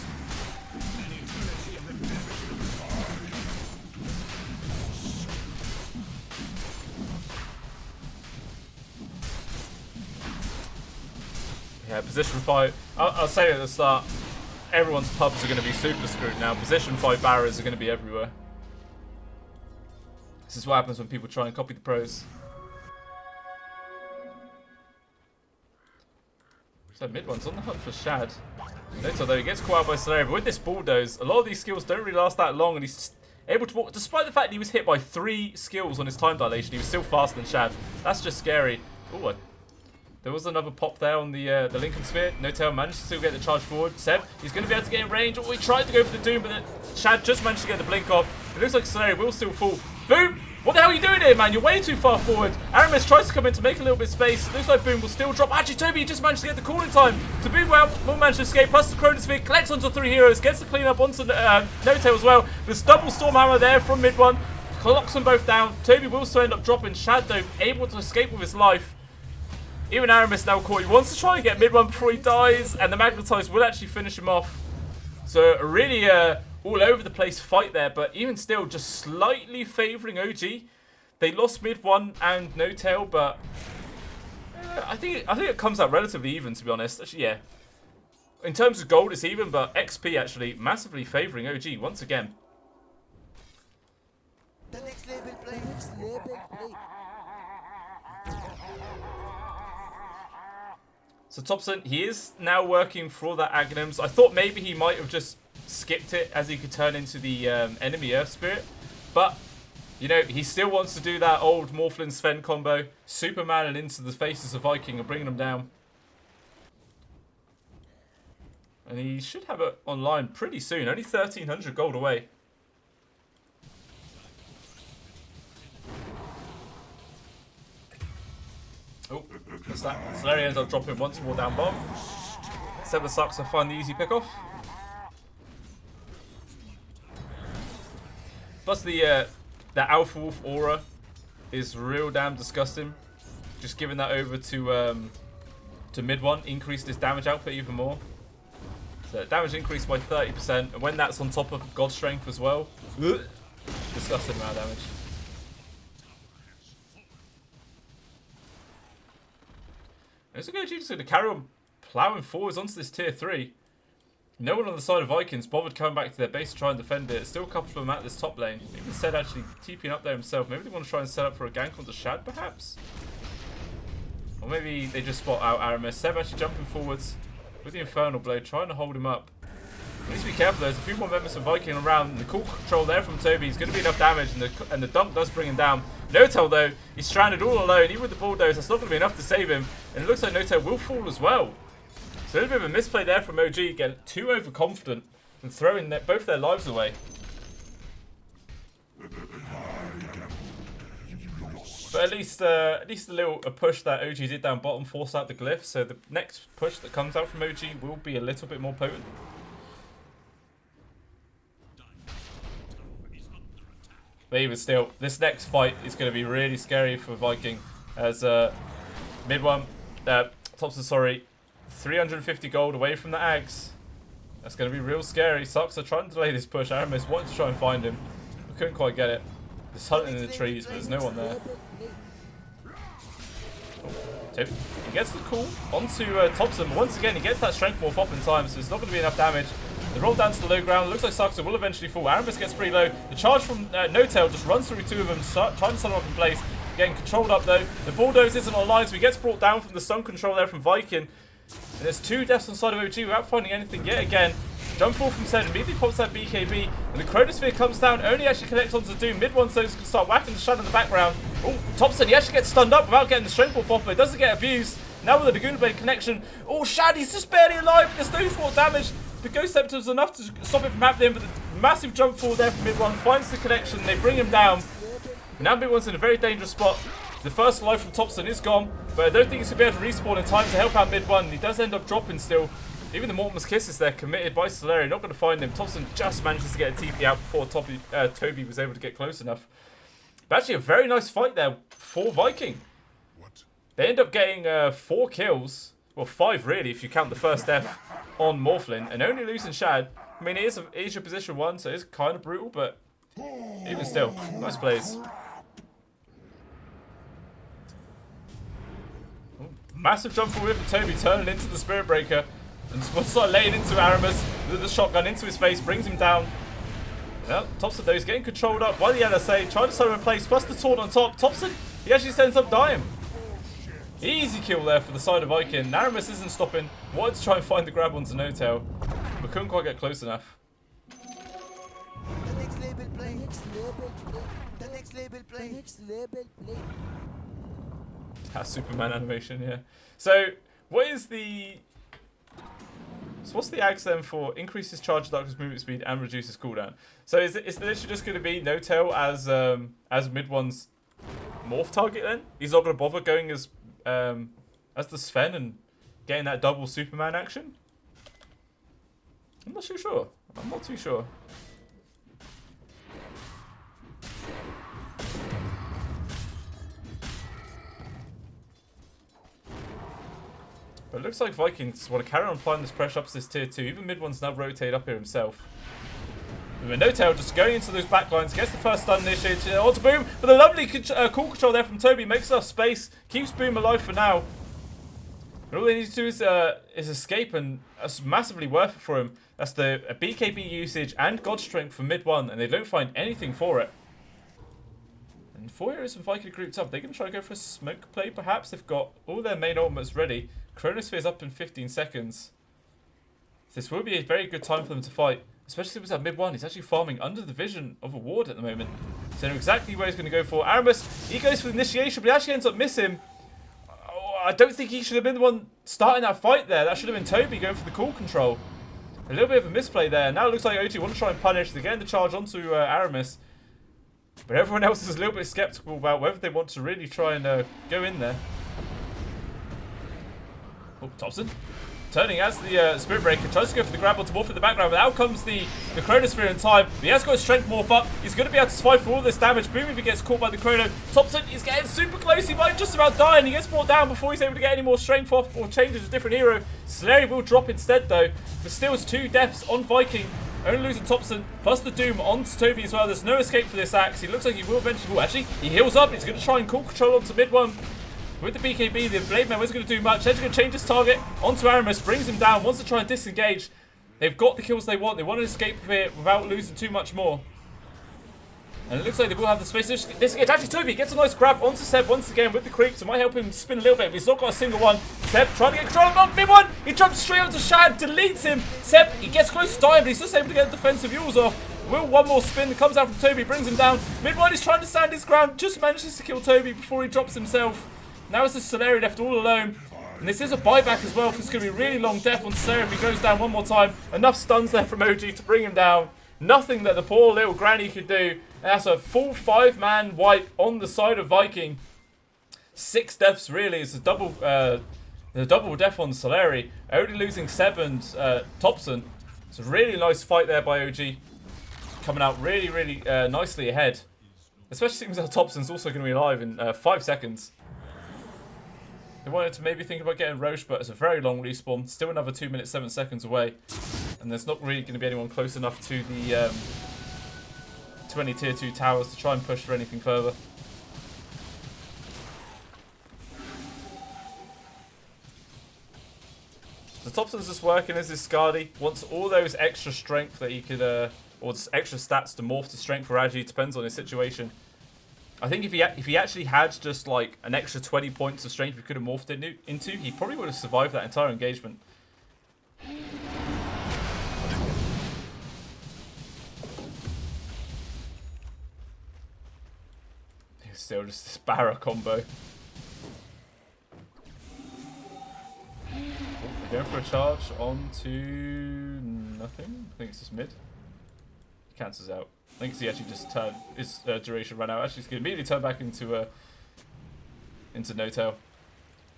Yeah, position 5. I'll say at the start, everyone's pubs are going to be super screwed now. Position 5 barriers are going to be everywhere. This is what happens when people try and copy the pros. So Mid-One's on the hunt for Shad. Later though, he gets caught out by Slayer, but with this Bulldoze, a lot of these skills don't really last that long, and he's able to walk. Despite the fact he was hit by 3 skills on his time dilation, he was still faster than Shad. That's just scary. Ooh, there was another pop there on the Lincoln Sphere. No-Tail managed to still get the charge forward. Seb, he's going to be able to get in range. Oh, he tried to go for the Doom, but Shad just managed to get the blink off. It looks like Slayer will still fall. Boom! What the hell are you doing here, man? You're way too far forward. Aramis tries to come in to make a little bit of space. Looks like Boom will still drop. Actually, Toby just managed to get the call in time. So Boom will manage to escape. Plus the Chronosphere collects onto 3 heroes. Gets the clean up onto No-Tail as well. There's double Stormhammer there from Mid-One. Clocks them both down. Toby will still end up dropping. Shad, though, able to escape with his life. Even Aramis now caught. He wants to try and get Mid-One before he dies. And the Magnetize will actually finish him off. So a really all over the place fight there. But even still, just slightly favouring OG. They lost Mid-One and No-Tail, but I think it comes out relatively even, to be honest. Actually, yeah. In terms of gold, it's even, but XP actually massively favouring OG once again.
The next label play. Next label play.
So Thompson, he is now working for that Aghanims. I thought maybe he might have just skipped it as he could turn into the enemy Earth Spirit, but you know, he still wants to do that old Morphlin Sven combo. Superman and into the faces of Viking and bringing them down. And he should have it online pretty soon. Only 1,300 gold away. Oh, that's that. Slayer ends up dropping once more down bottom. Sever sucks to find the easy pick off. Plus the Alpha Wolf aura is real damn disgusting. Just giving that over to Mid-One increased his damage output even more. So damage increased by 30%, and when that's on top of God Strength as well, disgusting amount of damage. And it's okay, just going to carry on plowing forwards onto this tier 3. No one on the side of Vikings bothered coming back to their base to try and defend it. Still a couple of them at this top lane. Even Sed actually TPing up there himself. Maybe they want to try and set up for a gank onto Shad, perhaps? Or maybe they just spot out Aramis. Seb actually jumping forwards with the Infernal Blade, trying to hold him up. Needs to be careful. There's a few more members of Viking around. And the cool control there from Toby is going to be enough damage, and the dunk does bring him down. Notel though, he's stranded all alone. Even with the bulldoze, that's not going to be enough to save him. And it looks like Notel will fall as well. So a little bit of a misplay there from OG. Getting too overconfident and throwing both their lives away. But at least a push that OG did down bottom forced out the glyph. So the next push that comes out from OG will be a little bit more potent. But even still, this next fight is going to be really scary for Viking. As mid one, Topson, sorry, 350 gold away from the Ags. That's going to be real scary. Sucks are trying to delay this push. Aramis wanted to try and find him. We couldn't quite get it. Just hunting in the trees, but there's no one there. Tip. He gets the call onto Topson. Once again, he gets that strength morph off in time, so it's not going to be enough damage. They roll down to the low ground. Looks like Saxo will eventually fall. Aramis gets pretty low. The charge from Notel just runs through two of them, trying to stun them up in place. Getting controlled up though. The bulldoze isn't online, so he gets brought down from the stun control there from Viking. And there's 2 deaths on the side of OG without finding anything yet again. Jump fall from Sen, immediately pops that BKB, and the Chronosphere comes down, only actually connects onto the Doom. Mid one, so he's going to start whacking the Shadow in the background. Oh, Topson, he actually gets stunned up without getting the strength off, but it doesn't get abused. Now with the Laguna Blade connection. Oh, Shaddy's just barely alive, there's no thought damage. The Ghost Scepter was enough to stop it from happening, but the massive jump fall there from mid one finds the connection, they bring him down. Now mid one's in a very dangerous spot. The first life from Topson is gone, but I don't think he's going to be able to respawn in time to help out mid one. He does end up dropping still. Even the Mortimer's Kiss is there, committed by Solari, not going to find him. Topson just manages to get a TP out before Toby was able to get close enough. But actually a very nice fight there for Viking. They end up getting 4 kills, well 5 really if you count the first death on Morphlin, and only losing Shad. I mean, it is your position 1, so it's kind of brutal, but even still, nice plays. Massive jump forward from Toby, turning into the Spirit Breaker. And just start laying into Aramis with the shotgun into his face, brings him down. Well, Topson though is getting controlled up by the LSA, trying to stun him in place, plus the taunt on top. Topson, he actually ends up dying. Easy kill there for the side of Viking. Aramis isn't stopping, wanted to try and find the grab onto Notel, but couldn't quite get close enough.
The next label play. The next label play. The next label play.
That Superman animation, yeah. So, what's the Ags then for increases charge darkness movement speed and reduces cooldown? So is it literally just going to be Notel as mid one's morph target then? He's not going to bother going as the Sven and getting that double Superman action? I'm not too sure. I'm not too sure. But it looks like Vikings want to carry on applying this pressure up to this tier 2. Even mid one's now rotated up here himself. With Notel just going into those backlines, gets the first stun initiated onto Boom, but a lovely cool control there from Toby, makes enough space, keeps Boom alive for now. And all they need to do is escape, and that's massively worth it for him. That's the BKB usage and God Strength for mid one, and they don't find anything for it. And 4 heroes from Viking grouped up. They're going to try to go for a smoke play, perhaps. They've got all their main ultimates ready. Chronosphere's up in 15 seconds. This will be a very good time for them to fight. Especially with that mid one. He's actually farming under the vision of a ward at the moment. So they know exactly where he's going to go for. Aramis, he goes for the initiation, but he actually ends up missing. Oh, I don't think he should have been the one starting that fight there. That should have been Toby going for the cool control. A little bit of a misplay there. Now it looks like OG want to try and punish. They're getting the charge onto Aramis. But everyone else is a little bit skeptical about whether they want to really try and go in there. Oh, Topson. Turning as the Spirit Breaker, tries to go for the grab onto Morph in the background, but out comes the Chronosphere in time. But he has got his Strength Morph up. He's going to be able to survive for all this damage. Boom if he gets caught by the Chrono. Topson is getting super close. He might just about die, and he gets brought down before he's able to get any more strength off or change to a different hero. Solari will drop instead, though. But still, it's 2 deaths on Viking. Only losing Topson, plus the Doom onto Toby as well. There's no escape for this Axe. He looks like he will eventually. Oh, actually, he heals up. He's going to try and cool control onto mid one. With the BKB, the Blade Man wasn't going to do much. Edge going to change his target onto Aramis, brings him down, wants to try and disengage. They've got the kills they want. They want to escape here without losing too much more. And it looks like they will have the space. It's actually Toby gets a nice grab onto Seb once again with the creeps. It might help him spin a little bit, but he's not got a single one. Seb trying to get control of mid one. He jumps straight onto Shad, deletes him. Seb, he gets close to dying, but he's just able to get the defensive Yules off. Will one more spin that comes out from Toby, brings him down. Mid one is trying to stand his ground, just manages to kill Toby before he drops himself. Now it's just Solari left all alone. And this is a buyback as well, because it's going to be a really long death on Solari if he goes down one more time. Enough stuns there from OG to bring him down. Nothing that the poor little granny could do. And that's a full 5-man wipe on the side of Viking. 6 deaths really. It's a double death on Solari. Only losing 7 Thompson. It's a really nice fight there by OG. Coming out really, really nicely ahead. Especially seems like Thompson's also going to be alive in 5 seconds. They wanted to maybe think about getting Roche, but it's a very long respawn. Still another 2 minutes, 7 seconds away. And there's not really going to be anyone close enough to the 20 tier 2 towers to try and push for anything further. The Thompson's just working as his Skadi. Wants all those extra strength that he could, or extra stats to morph to strength for Agi. Depends on his situation. I think if he actually had just like an extra 20 points of strength he could have morphed into, he probably would have survived that entire engagement. Still just this Barra combo. They're going for a charge onto nothing. I think it's just mid. He cancels out. I think he actually just turned his duration ran out. Actually, he's going to immediately turn back into No-Tail.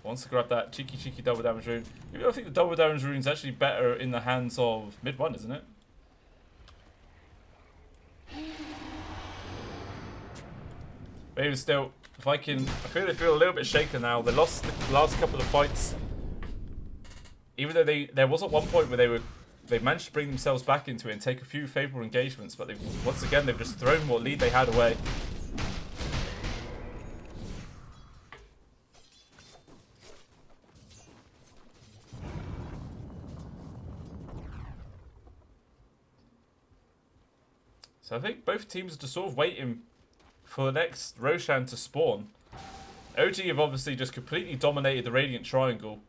Wants to grab that cheeky double damage rune. Even though I think the double damage rune is actually better in the hands of mid one, isn't it? But even still, Viking, I feel they feel a little bit shaken now. They lost the last couple of fights. Even though there was at one point where they managed to bring themselves back into it and take a few favourable engagements, but once again they've just thrown what lead they had away. So I think both teams are just sort of waiting for the next Roshan to spawn. OG have obviously just completely dominated the Radiant Triangle,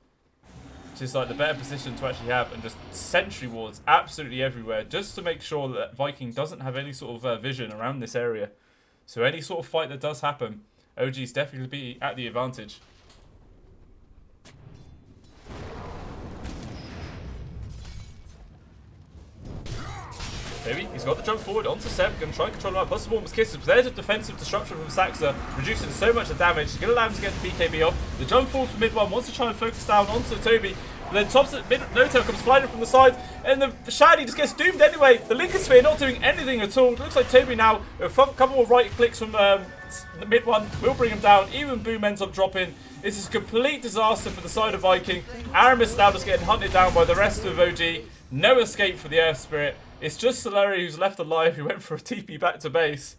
which is like the better position to actually have, and just sentry wards absolutely everywhere, just to make sure that Viking doesn't have any sort of vision around this area. So any sort of fight that does happen, OG is definitely be at the advantage. Maybe he's got the jump forward onto Seb, going to try and control him out. Plus the Morm's Kisses, but there's a defensive disruption from Saxa, reducing so much of damage. Going to allow him to get the BKB off. The jump forward from mid one wants to try and focus down onto Toby. But then Thompson, No-Tail comes flying from the side, and the Shady just gets doomed anyway. The Linkersphere not doing anything at all. It looks like Toby now, a couple more right clicks from the mid one, will bring him down. Even Boom ends up dropping. This is a complete disaster for the side of Viking. Aramis now just getting hunted down by the rest of OG. No escape for the Earth Spirit. It's just Solari who's left alive, who went for a TP back to base.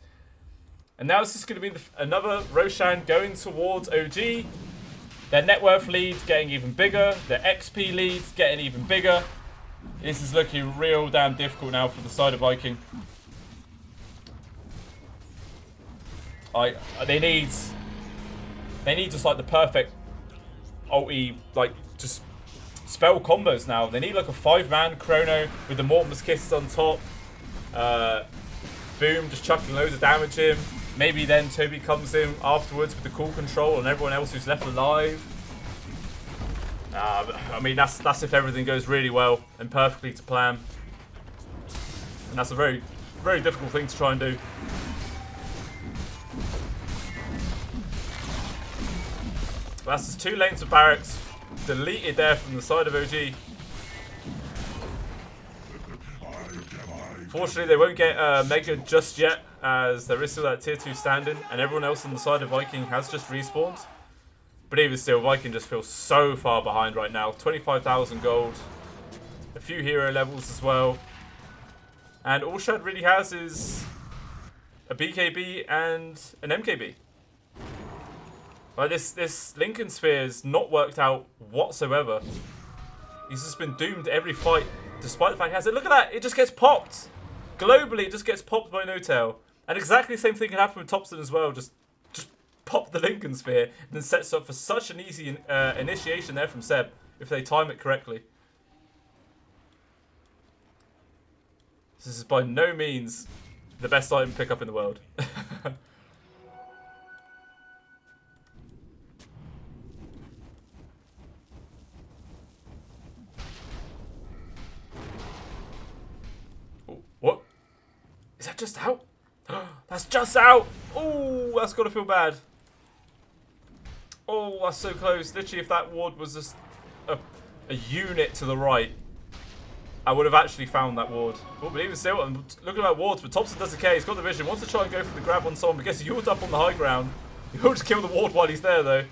And now it's just going to be another Roshan going towards OG. Their net worth lead getting even bigger. Their XP lead getting even bigger. This is looking real damn difficult now for the side of Viking. They need just like the perfect ulti, like just spell combos now. They need like a 5-man Chrono with the Mortimer's Kisses on top. Boom just chucking loads of damage in. Maybe then Toby comes in afterwards with the cool control and everyone else who's left alive. I mean, that's if everything goes really well and perfectly to plan. And that's a very, very difficult thing to try and do. That's just 2 lanes of barracks deleted there from the side of OG. Fortunately, they won't get Mega just yet, as there is still that tier 2 standing, and everyone else on the side of Viking has just respawned. But even still, Viking just feels so far behind right now. 25,000 gold, a few hero levels as well, and all Shad really has is a BKB and an MKB. Like this Lincoln Sphere has not worked out whatsoever. He's just been doomed every fight, despite the fact he has it. Look at that! It just gets popped. Globally, it just gets popped by No-Tail. And exactly the same thing can happen with Thompson as well. Just pop the Lincoln Sphere and then sets up for such an easy initiation there from Seb if they time it correctly. This is by no means the best item pickup in the world. Oh, what? Is that just out? That's just out! Oh, that's got to feel bad. Oh, that's so close. Literally, if that ward was just a unit to the right, I would have actually found that ward. Oh, but even still, I'm looking at wards, but Thompson does okay. He's got the vision. Wants to try and go for the grab on someone, but gets yielded up on the high ground. He'll just kill the ward while he's there, though.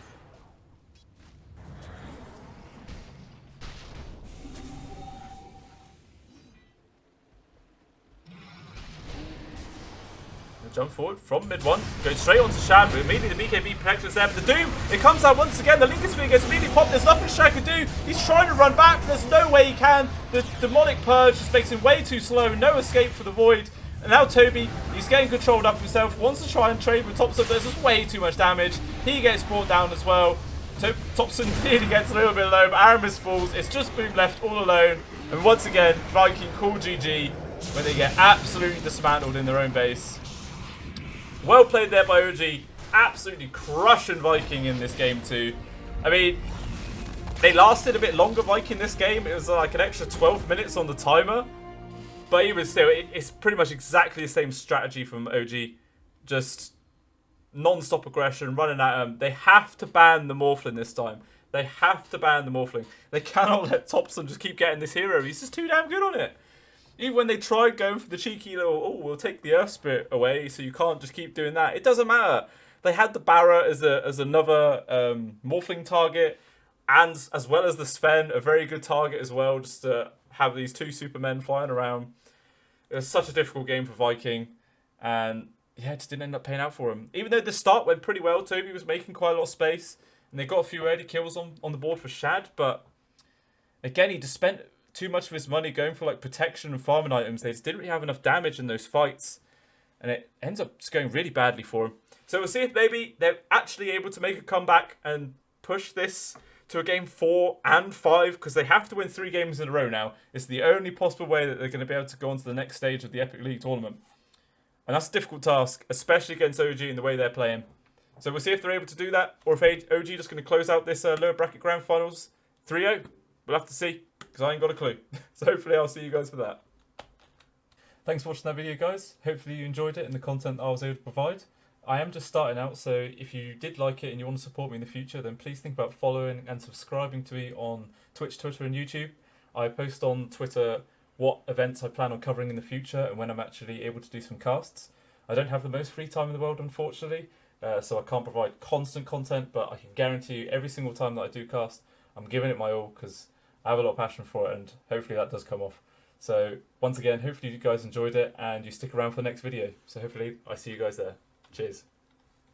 Jump forward from mid one, goes straight onto Shad, but immediately the BKB protectors there. But the Doom, it comes out once again. The Lincoln Sphere gets immediately popped. There's nothing Shad can do. He's trying to run back. There's no way he can. The demonic purge just makes him way too slow. No escape for the Void. And now Toby, he's getting controlled up himself. Wants to try and trade with Thompson. There's just way too much damage. He gets brought down as well. Thompson nearly gets a little bit low, but Aramis falls. It's just Boom left all alone. And once again, Viking call GG when they get absolutely dismantled in their own base. Well played there by OG. Absolutely crushing Viking in this game too. I mean, they lasted a bit longer, Viking, this game. It was like an extra 12 minutes on the timer. But even still, it's pretty much exactly the same strategy from OG. Just non-stop aggression, running at them. They have to ban the Morphling this time. They have to ban the Morphling. They cannot let Thompson just keep getting this hero. He's just too damn good on it. Even when they tried going for the cheeky little, oh, we'll take the Earth Spirit away, so you can't just keep doing that. It doesn't matter. They had the Barra as another Morphling target, and as well as the Sven, a very good target as well, just to have these two Supermen flying around. It was such a difficult game for Viking, and yeah, it just didn't end up paying out for him. Even though the start went pretty well, Toby was making quite a lot of space, and they got a few early kills on the board for Shad, but again, he just spent too much of his money going for like protection and farming items. They just didn't really have enough damage in those fights, and it ends up just going really badly for him. So we'll see if maybe they're actually able to make a comeback and push this to a game 4 and 5, because they have to win 3 games in a row now. It's the only possible way that they're going to be able to go on to the next stage of the Epic League tournament, and that's a difficult task, especially against OG in the way they're playing. So we'll see if they're able to do that, or if OG just going to close out this lower bracket grand finals 3-0. We'll have to see, because I ain't got a clue. So hopefully I'll see you guys for that. Thanks for watching that video, guys. Hopefully you enjoyed it and the content I was able to provide. I am just starting out, so if you did like it and you want to support me in the future, then please think about following and subscribing to me on Twitch, Twitter and YouTube. I post on Twitter what events I plan on covering in the future and when I'm actually able to do some casts. I don't have the most free time in the world, unfortunately, so I can't provide constant content, but I can guarantee you every single time that I do cast, I'm giving it my all, because I have a lot of passion for it, and hopefully that does come off. So once again, hopefully you guys enjoyed it and you stick around for the next video. So hopefully I see you guys there. Cheers.